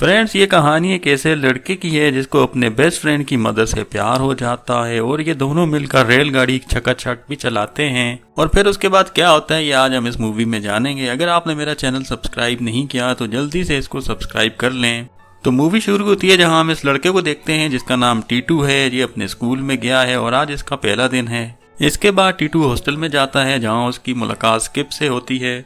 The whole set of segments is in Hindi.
फ्रेंड्स, ये कहानी एक ऐसे लड़के की है जिसको अपने बेस्ट फ्रेंड की मदद से प्यार हो जाता है और ये दोनों मिलकर रेलगाड़ी चकाचक भी चलाते हैं। और फिर उसके बाद क्या होता है ये आज हम इस मूवी में जानेंगे। अगर आपने मेरा चैनल सब्सक्राइब नहीं किया तो जल्दी से इसको सब्सक्राइब कर लें। तो मूवी शुरू होती है जहाँ हम इस लड़के को देखते हैं जिसका नाम टीटू है। ये अपने स्कूल में गया है और आज इसका पहला दिन है। इसके बाद टीटू हॉस्टल में जाता है जहाँ उसकी मुलाकात स्किप से होती है।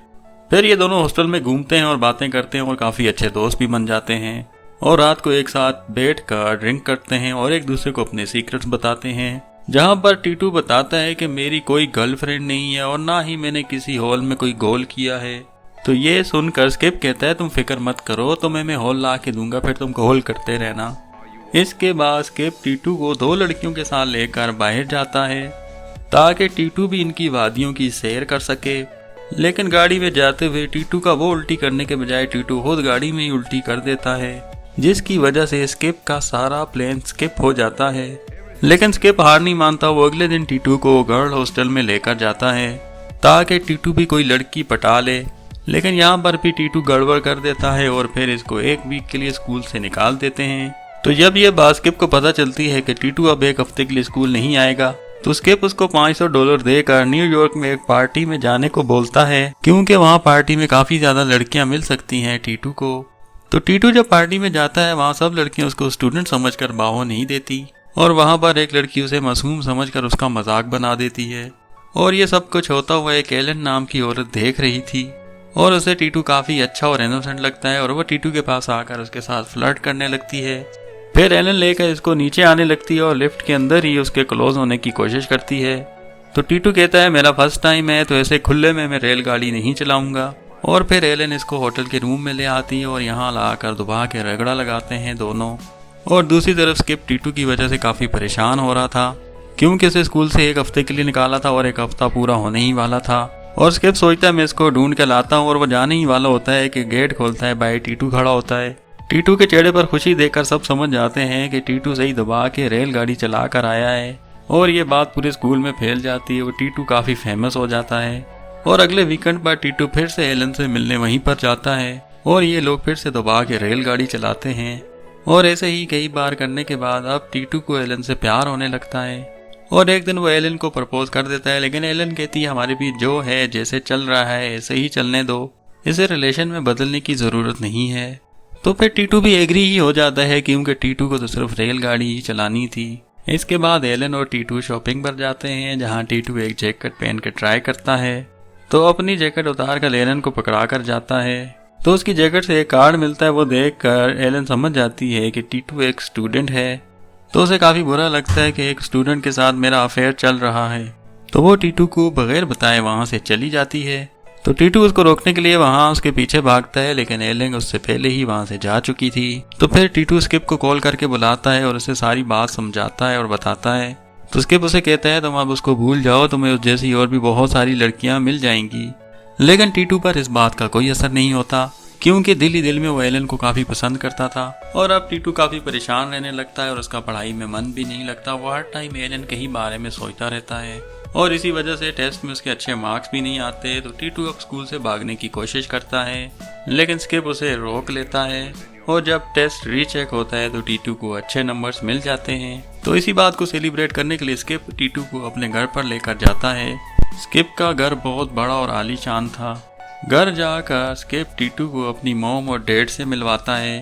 फिर ये दोनों हॉस्टल में घूमते हैं और बातें करते हैं और काफी अच्छे दोस्त भी बन जाते हैं और रात को एक साथ बैठकर ड्रिंक करते हैं और एक दूसरे को अपने सीक्रेट्स बताते हैं। जहां पर टीटू बताता है कि मेरी कोई गर्लफ्रेंड नहीं है और ना ही मैंने किसी हॉल में कोई गोल किया है। तो ये सुनकर स्किप कहता है तुम फिक्र मत करो, तुम्हें मैं हॉल ला के दूंगा, फिर तुम गोल करते रहना। इसके बाद स्किप टीटू को दो लड़कियों के साथ लेकर बाहर जाता है ताकि टीटू भी इनकी वादियों की सैर कर सके। लेकिन गाड़ी में जाते हुए टीटू का वो उल्टी करने के बजाय टीटू खुद गाड़ी में ही उल्टी कर देता है, जिसकी वजह से स्किप का सारा प्लान स्किप हो जाता है। लेकिन स्किप हार नहीं मानता। वो अगले दिन टीटू को गर्ल हॉस्टल में लेकर जाता है ताकि टीटू भी कोई लड़की पटा ले। लेकिन यहाँ पर भी टीटू गड़बड़ कर देता है और फिर इसको एक वीक के लिए स्कूल से निकाल देते हैं। तो जब ये बात स्किप को पता चलती है कि टीटू अब एक हफ्ते के लिए स्कूल नहीं आएगा तो स्किप उसको $500 देकर न्यूयॉर्क में एक पार्टी में जाने को बोलता है, क्योंकि वहाँ पार्टी में काफी ज्यादा लड़कियां मिल सकती हैं टीटू को। तो टीटू जब पार्टी में जाता है वहाँ सब लड़कियां उसको स्टूडेंट समझकर बाहो नहीं देती और वहाँ पर एक लड़की उसे मासूम समझकर उसका मजाक बना देती है। और ये सब कुछ होता हुआ एक एलन नाम की औरत देख रही थी और उसे टीटू काफी अच्छा और इनोसेंट लगता है और वह टीटू के पास आकर उसके साथ फ्लर्ट करने लगती है। फिर एलन लेकर इसको नीचे आने लगती है और लिफ्ट के अंदर ही उसके क्लोज होने की कोशिश करती है। तो टीटू कहता है मेरा फर्स्ट टाइम है तो ऐसे खुले में मैं रेलगाड़ी नहीं चलाऊंगा। और फिर एलन इसको होटल के रूम में ले आती है और यहाँ लाकर दुबा के रगड़ा लगाते हैं दोनों। और दूसरी तरफ स्किप टीटू की वजह से काफी परेशान हो रहा था, क्योंकि उसे स्कूल से एक हफ्ते के लिए निकाला था और एक हफ्ता पूरा होने ही वाला था। और स्किप सोचता है मैं इसको ढूंढ के लाता हूँ और वो जाने ही वाला होता है कि गेट खोलता है, बाहर टीटू खड़ा होता है। टीटू के चेहरे पर खुशी देखकर सब समझ जाते हैं कि टीटू सही दबा के रेलगाड़ी चला कर आया है और ये बात पूरे स्कूल में फैल जाती है और टीटू काफी फेमस हो जाता है। और अगले वीकेंड पर टीटू फिर से एलन से मिलने वहीं पर जाता है और ये लोग फिर से दबा के रेलगाड़ी चलाते हैं। और ऐसे ही कई बार करने के बाद अब टीटू को एलन से प्यार होने लगता है और एक दिन वो एलन को प्रपोज कर देता है। लेकिन एलन कहती है हमारे बीच जो है जैसे चल रहा है ऐसे ही चलने दो, इसे रिलेशन में बदलने की जरूरत नहीं है। तो फिर टीटू भी एग्री ही हो जाता है क्योंकि टीटू को तो सिर्फ रेलगाड़ी ही चलानी थी। इसके बाद एलन और टीटू शॉपिंग पर जाते हैं जहां टीटू एक जैकेट पहन के ट्राई करता है। तो अपनी जैकेट उतार कर एलन को पकड़ा कर जाता है तो उसकी जैकेट से एक कार्ड मिलता है। वो देखकर एलन समझ जाती है कि टीटू एक स्टूडेंट है। तो उसे काफी बुरा लगता है कि एक स्टूडेंट के साथ मेरा अफेयर चल रहा है। तो वो टीटू को बगैर बताए वहां से चली जाती है। तो टीटू उसको रोकने के लिए वहां उसके पीछे भागता है, लेकिन एलन उससे पहले ही वहां से जा चुकी थी। तो फिर टीटू स्किप को कॉल करके बुलाता है और उसे सारी बात समझाता है और बताता है। तो स्किप उसे कहता है तुम अब उसको भूल जाओ, तुम्हें उस जैसी और भी बहुत सारी लड़कियां मिल जाएंगी। लेकिन टीटू पर इस बात का कोई असर नहीं होता, क्योंकि दिल ही दिल में वो एलन को काफी पसंद करता था। और अब टीटू काफी परेशान रहने लगता है और उसका पढ़ाई में मन भी नहीं लगता। वो हर टाइम एलन के ही बारे में सोचता रहता है और इसी वजह से टेस्ट में उसके अच्छे मार्क्स भी नहीं आते। तो टीटू अब स्कूल से भागने की कोशिश करता है, लेकिन स्किप उसे रोक लेता है। और जब टेस्ट रीचेक होता है तो टीटू को अच्छे नंबर्स मिल जाते हैं। तो इसी बात को सेलिब्रेट करने के लिए स्किप टीटू को अपने घर पर लेकर जाता है। स्किप का घर बहुत बड़ा और आलीशान था। घर जाकर स्किप टीटू को अपनी मॉम और डैड से मिलवाता है।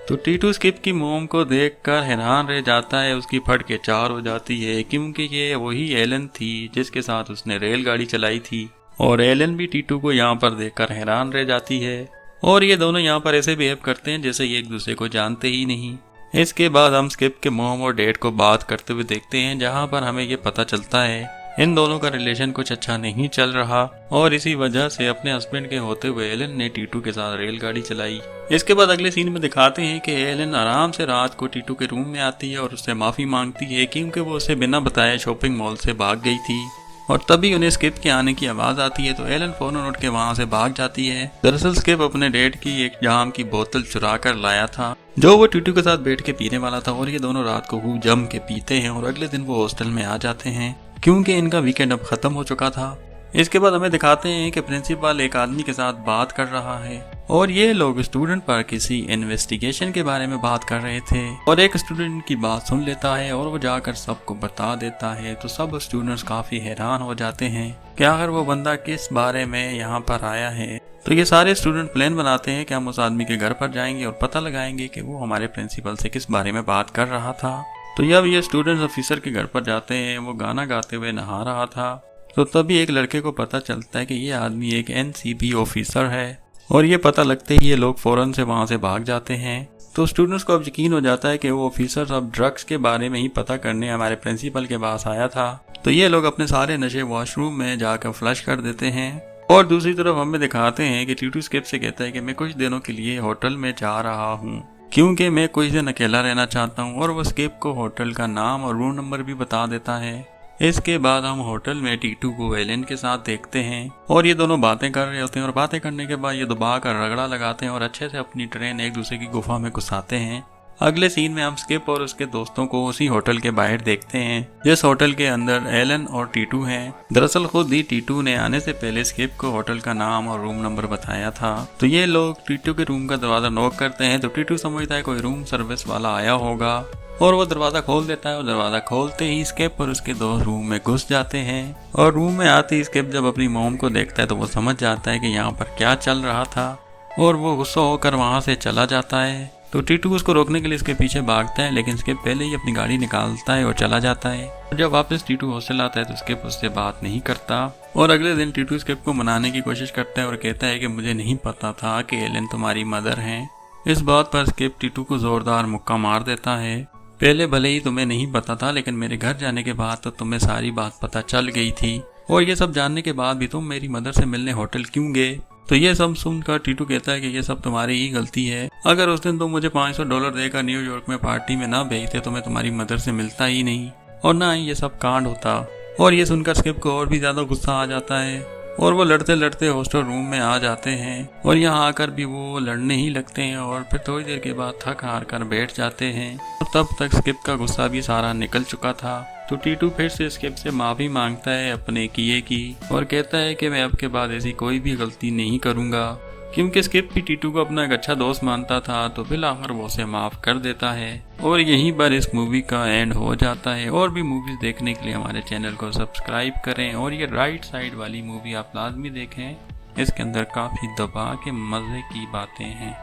तो टीटू स्किप की मोम को देखकर हैरान रह जाता है। उसकी फट के चार हो जाती है, क्योंकि ये वही एलन थी जिसके साथ उसने रेलगाड़ी चलाई थी। और एलन भी टीटू को यहाँ पर देखकर हैरान रह जाती है और ये दोनों यहाँ पर ऐसे बिहेव करते हैं जैसे ये एक दूसरे को जानते ही नहीं। इसके बाद हम स्किप के मोम और डैड को बात करते हुए देखते हैं, जहाँ पर हमें ये पता चलता है इन दोनों का रिलेशन कुछ अच्छा नहीं चल रहा और इसी वजह से अपने हस्बैंड के होते हुए एलन ने टीटू के साथ रेलगाड़ी चलाई। इसके बाद अगले सीन में दिखाते हैं कि एलन आराम से रात को टीटू के रूम में आती है और उससे माफी मांगती है, क्योंकि वो उसे बिना बताए शॉपिंग मॉल से भाग गई थी। और तभी उन्हें स्किप के आने की आवाज आती है तो एलन फौरन उठ के वहां से भाग जाती है। दरअसल स्किप अपने डैड की एक जाम की बोतल चुरा कर लाया था जो वो टीटू के साथ बैठ के पीने वाला था और ये दोनों रात को खूब जम के पीते हैं और अगले दिन वो हॉस्टल में आ जाते हैं, क्योंकि इनका वीकेंड अब खत्म हो चुका था। इसके बाद हमें दिखाते हैं कि प्रिंसिपल एक आदमी के साथ बात कर रहा है और ये लोग स्टूडेंट पर किसी इन्वेस्टिगेशन के बारे में बात कर रहे थे और एक स्टूडेंट की बात सुन लेता है और वो जाकर सबको बता देता है। तो सब स्टूडेंट्स काफी हैरान हो जाते हैं कि आखिर वो बंदा किस बारे में यहाँ पर आया है। तो ये सारे स्टूडेंट प्लान बनाते हैं कि हम उस आदमी के घर पर जाएंगे और पता लगाएंगे कि वो हमारे प्रिंसिपल से किस बारे में बात कर रहा था। तो जब ये स्टूडेंट्स ऑफिसर के घर पर जाते हैं, वो गाना गाते हुए नहा रहा था, तो तभी एक लड़के को पता चलता है कि ये आदमी एक NCB ऑफिसर है और ये पता लगते ही ये लोग फौरन से वहां से भाग जाते हैं। तो स्टूडेंट्स को अब यकीन हो जाता है कि वो ऑफिसर अब ड्रग्स के बारे में ही पता करने हमारे प्रिंसिपल के पास आया था। तो ये लोग अपने सारे नशे वॉशरूम में जाकर फ्लश कर देते हैं और दूसरी तरफ हमें दिखाते हैं कि टीटू स्केप से कहता है कि मैं कुछ दिनों के लिए होटल में जा रहा हूँ क्योंकि मैं कुछ दिन अकेला रहना चाहता हूँ, और वो स्केप को होटल का नाम और रूम नंबर भी बता देता है। इसके बाद हम होटल में टीटू को एलन के साथ देखते हैं और ये दोनों बातें कर रहे होते हैं और बातें करने के बाद ये दबा कर रगड़ा लगाते हैं और अच्छे से अपनी ट्रेन एक दूसरे की गुफा में घुसाते हैं। अगले सीन में हम स्किप और उसके दोस्तों को उसी होटल के बाहर देखते हैं जिस होटल के अंदर एलन और टीटू हैं। दरअसल खुद ही टीटू ने आने से पहले स्किप को होटल का नाम और रूम नंबर बताया था। तो ये लोग टीटू के रूम का दरवाजा नॉक करते हैं तो टीटू समझता है कोई रूम सर्विस वाला आया होगा और वो दरवाजा खोल देता है और दरवाजा खोलते ही स्किप और उसके दोस्त रूम में घुस जाते हैं। और रूम में आते ही स्किप जब अपनी मॉम को देखता है तो वो समझ जाता है कि यहाँ पर क्या चल रहा था और वो गुस्सा होकर वहां से चला जाता है। तो टीटू उसको रोकने के लिए इसके पीछे भागता है लेकिन स्किप पहले ही अपनी गाड़ी निकालता है और चला जाता है। जब वापस टीटू हॉस्टल आता है तो स्किप उससे बात नहीं करता और अगले दिन टीटू स्किप को मनाने की कोशिश करता है और कहता है कि मुझे नहीं पता था कि एलन तुम्हारी मदर है। इस बात पर स्किप टीटू को जोरदार मुक्का मार देता है। पहले भले ही तुम्हें नहीं पता था लेकिन मेरे घर जाने के बाद तो तुम्हें सारी बात पता चल गई थी और ये सब जानने के बाद भी तुम मेरी मदर से मिलने होटल क्यों गए। तो ये सब सुनकर टीटू कहता है कि ये सब तुम्हारी ही गलती है। अगर उस दिन तुम मुझे $500 देकर न्यूयॉर्क में पार्टी में ना भेजते तो मैं तुम्हारी मदर से मिलता ही नहीं और ना ही ये सब कांड होता। और ये सुनकर स्किप को और भी ज्यादा गुस्सा आ जाता है और वो लड़ते लड़ते हॉस्टल रूम में आ जाते हैं और यहाँ आकर भी वो लड़ने ही लगते हैं और फिर थोड़ी देर के बाद थक हार कर बैठ जाते हैं। और तब तक स्किप का गुस्सा भी सारा निकल चुका था। तो टीटू फिर से स्किप से माफी मांगता है अपने किए की और कहता है कि मैं अब के बाद ऐसी कोई भी गलती नहीं करूंगा। क्योंकि स्किप भी टीटू को अपना एक अच्छा दोस्त मानता था तो फिर आखिर वो उसे माफ कर देता है और यहीं पर इस मूवी का एंड हो जाता है। और भी मूवीज देखने के लिए हमारे चैनल को सब्सक्राइब करें और ये राइट साइड वाली मूवी आप लाजमी देखें, इसके अंदर काफी दबा के मजे की बातें हैं।